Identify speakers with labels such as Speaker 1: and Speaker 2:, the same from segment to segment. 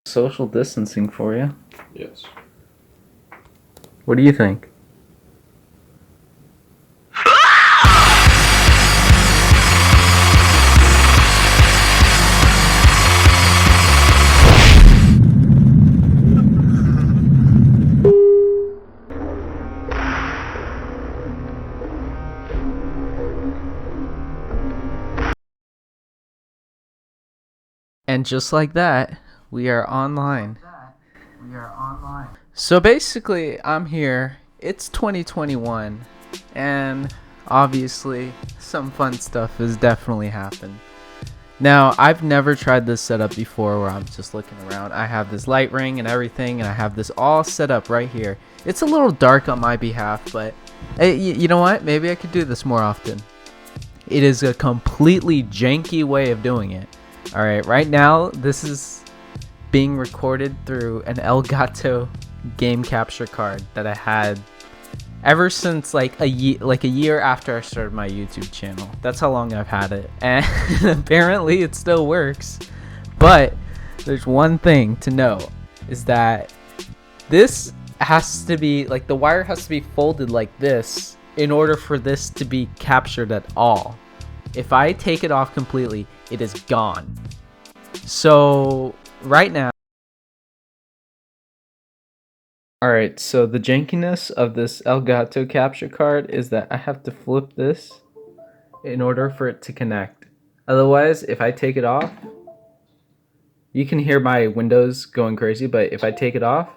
Speaker 1: Social distancing for you.
Speaker 2: Yes.
Speaker 1: What do you think? And just like that, we are online. So basically, I'm here. It's 2021, and obviously, some fun stuff has definitely happened. Now, I've never tried this setup before where I'm just looking around. I have this light ring and everything, and I have this all set up right here. It's a little dark on my behalf, but hey, you know what? Maybe I could do this more often. It is a completely janky way of doing it. Alright, right now, this is being recorded through an Elgato game capture card that I had ever since like a year after I started my YouTube channel. That's how long I've had it, and apparently it still works. But there's one thing to know, is that this has to be like, the wire has to be folded like this in order for this to be captured at all. If I take it off completely, it is gone. So right now, alright, so the jankiness of this Elgato capture card is that I have to flip this in order for it to connect. Otherwise, if I take it off, you can hear my Windows going crazy, but if I take it off,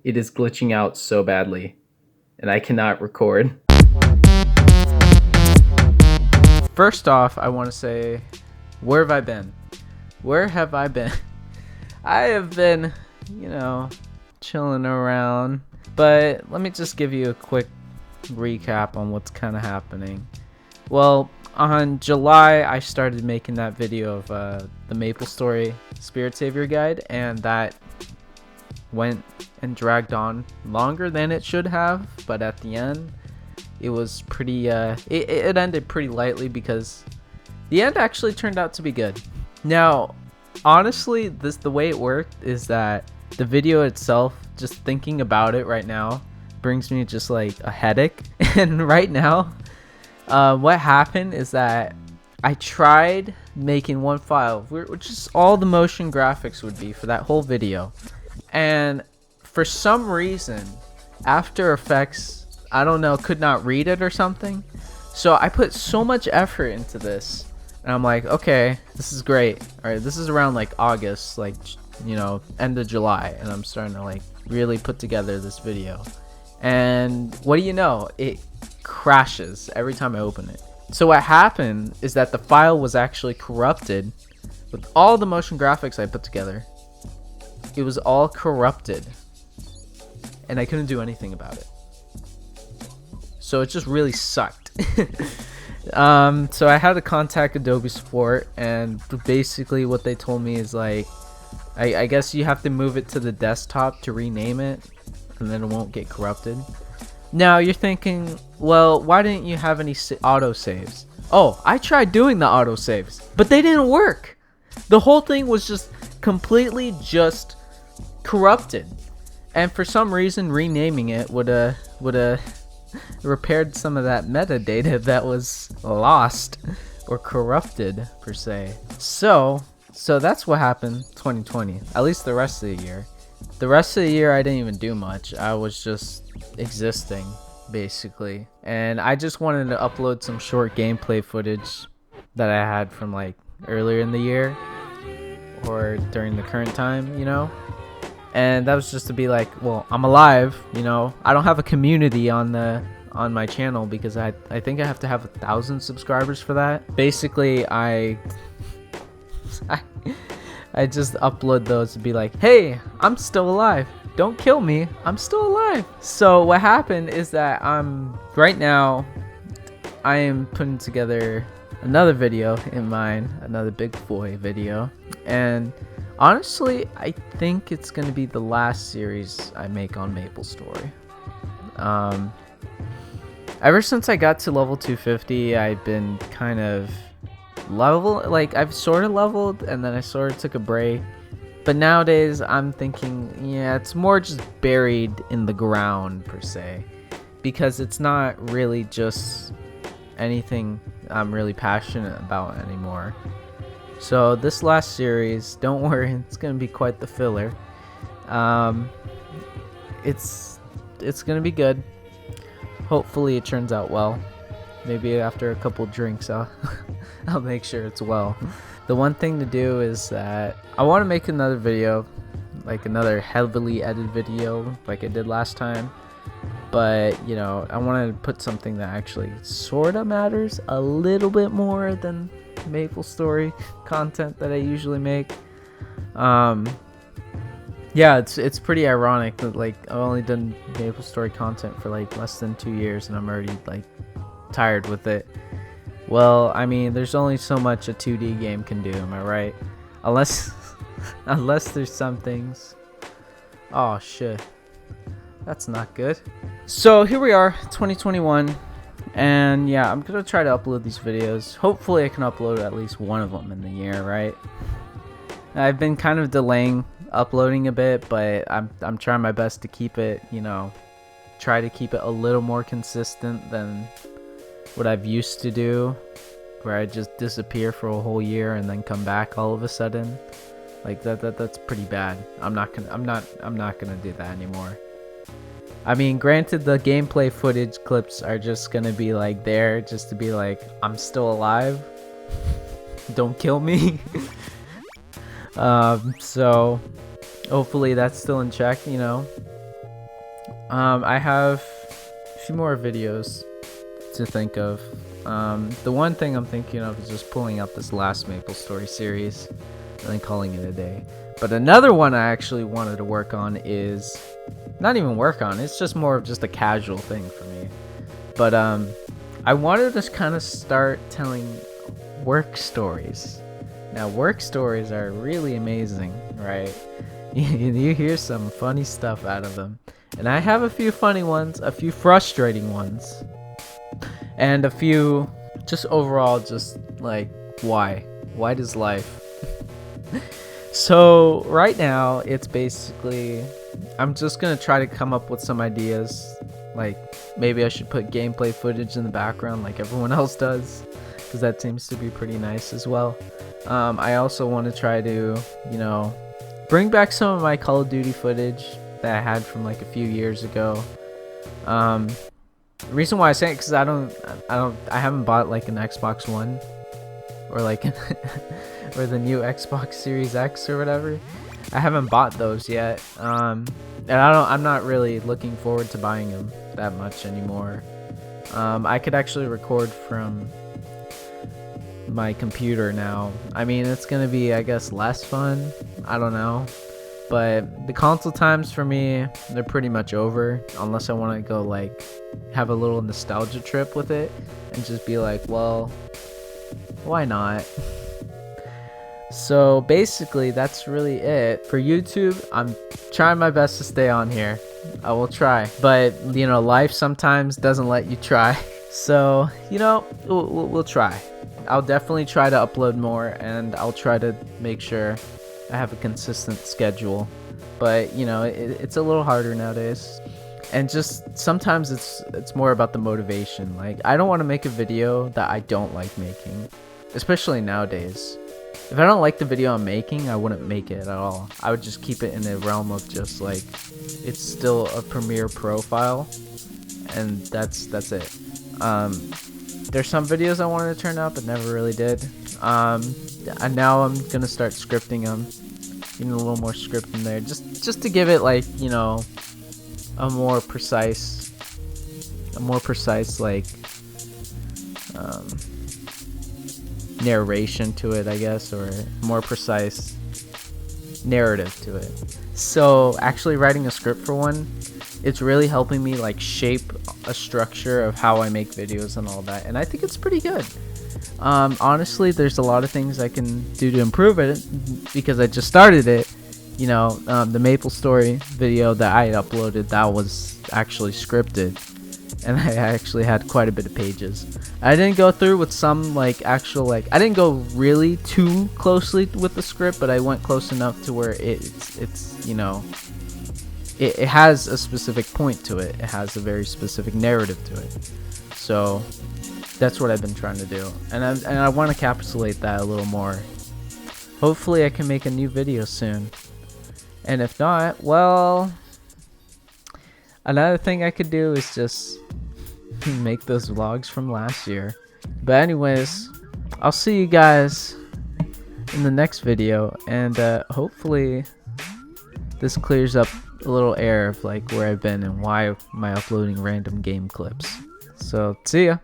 Speaker 1: it is glitching out so badly, and I cannot record. First off, I want to say, where have I been? Where have I been? I have been, chilling around. But let me just give you a quick recap on what's kind of happening. Well, on July, I started making that video of the MapleStory Spirit Savior guide, and that went and dragged on longer than it should have. But at the end, it was pretty, it ended pretty lightly because the end actually turned out to be good. Now, honestly, the way it worked is that the video itself, just thinking about it right now, brings me just like a headache. And right now, what happened is that I tried making one file, which is all the motion graphics would be for that whole video. And for some reason, After Effects, I don't know, could not read it or something. So I put so much effort into this. And I'm like, okay, this is great. All right, this is around like August, like, end of July. And I'm starting to like really put together this video. And what do you know? It crashes every time I open it. So what happened is that the file was actually corrupted with all the motion graphics I put together. It was all corrupted. And I couldn't do anything about it. So it just really sucked. So I had to contact Adobe support, and basically what they told me is like, I guess you have to move it to the desktop to rename it, and then it won't get corrupted. Now you're thinking, well, why didn't you have any auto saves? Oh, I tried doing the auto saves, but they didn't work. The whole thing was just completely just corrupted, and for some reason renaming it would repaired some of that metadata that was lost or corrupted per se. So that's what happened 2020, at least the rest of the year. The rest of the year I didn't even do much. I was just existing basically, and I just wanted to upload some short gameplay footage that I had from like earlier in the year or during the current time, and that was just to be like, well, I'm alive, I don't have a community on my channel because I think I have to have 1,000 subscribers for that. Basically, I just upload those to be like, hey, I'm still alive, don't kill me, I'm still alive. So what happened is that right now I am putting together another video in mind, another big boy video, and honestly, I think it's going to be the last series I make on MapleStory. Ever since I got to level 250, I've been kind of I've sort of leveled, and then I sort of took a break. But nowadays, I'm thinking, yeah, it's more just buried in the ground, per se. Because it's not really just anything I'm really passionate about anymore. So this last series, don't worry, it's going to be quite the filler. It's going to be good. Hopefully it turns out well. Maybe after a couple drinks, I'll make sure it's well. The one thing to do is that I want to make another video, like another heavily edited video like I did last time. But, you know, I want to put something that actually sort of matters a little bit more than Maple Story content that I usually make. Yeah, it's pretty ironic that, like, I've only done Maple Story content for like less than 2 years and I'm already like tired with it. Well, I mean, there's only so much a 2D game can do, am I right? Unless there's some things. Oh shit, that's not good. So here we are, 2021, and yeah, I'm gonna try to upload these videos. Hopefully I can upload at least one of them in the year, right? I've been kind of delaying uploading a bit, but I'm trying my best to keep it, you know, try to keep it a little more consistent than what I've used to do, where I just disappear for a whole year and then come back all of a sudden. Like that's pretty bad. I'm not gonna do that anymore. I mean, granted, the gameplay footage clips are just gonna be like there just to be like, I'm still alive. Don't kill me. So hopefully that's still in check, you know. I have a few more videos to think of. The one thing I'm thinking of is just pulling out this last Maple Story series and then calling it a day. But another one I actually wanted to work on is not even work on, it's just more of just a casual thing for me. But I wanted to kind of start telling work stories. Now, work stories are really amazing, right? You hear some funny stuff out of them. And I have a few funny ones, a few frustrating ones, and a few just overall just like, why does life? So right now it's basically, I'm just gonna try to come up with some ideas. Like, maybe I should put gameplay footage in the background like everyone else does, because that seems to be pretty nice as well. I also want to try to, you know, bring back some of my Call of Duty footage that I had from like a few years ago. The reason why I say it, because I haven't bought like an Xbox One or like or the new Xbox Series X or whatever. I haven't bought those yet, and I'm not really looking forward to buying them that much anymore. I could actually record from my computer now. I mean, it's gonna be, I guess, less fun, I don't know, but the console times for me, they're pretty much over, unless I want to go like have a little nostalgia trip with it and just be like, well, why not? So basically that's really it for YouTube. I'm trying my best to stay on here. I will try, but you know, life sometimes doesn't let you try. So, you know, we'll try. I'll definitely try to upload more, and I'll try to make sure I have a consistent schedule. But you know, it's a little harder nowadays, and just sometimes it's more about the motivation. Like, I don't want to make a video that I don't like making, especially nowadays. If I don't like the video I'm making, I wouldn't make it at all. I would just keep it in the realm of just like, it's still a Premiere Pro file, and that's it. There's some videos I wanted to turn up but never really did. And now I'm gonna start scripting them, getting a little more script in there, just to give it like, you know, a more precise like narration to it, I guess, or more precise narrative to it. So actually writing a script for one, it's really helping me like shape a structure of how I make videos and all that, and I think it's pretty good. Honestly, there's a lot of things I can do to improve it, because I just started it. You know, the Maple Story video that I had uploaded, that was actually scripted, and I actually had quite a bit of pages. I didn't go through with some like actual like I didn't go really too closely with the script, but I went close enough to where it's you know, it has a specific point to it. It has a very specific narrative to it. So that's what I've been trying to do, and I want to encapsulate that a little more. Hopefully I can make a new video soon, and if not, well, another thing I could do is just make those vlogs from last year. But anyways, I'll see you guys in the next video, and hopefully this clears up a little air of like where I've been and why am I uploading random game clips. So see ya.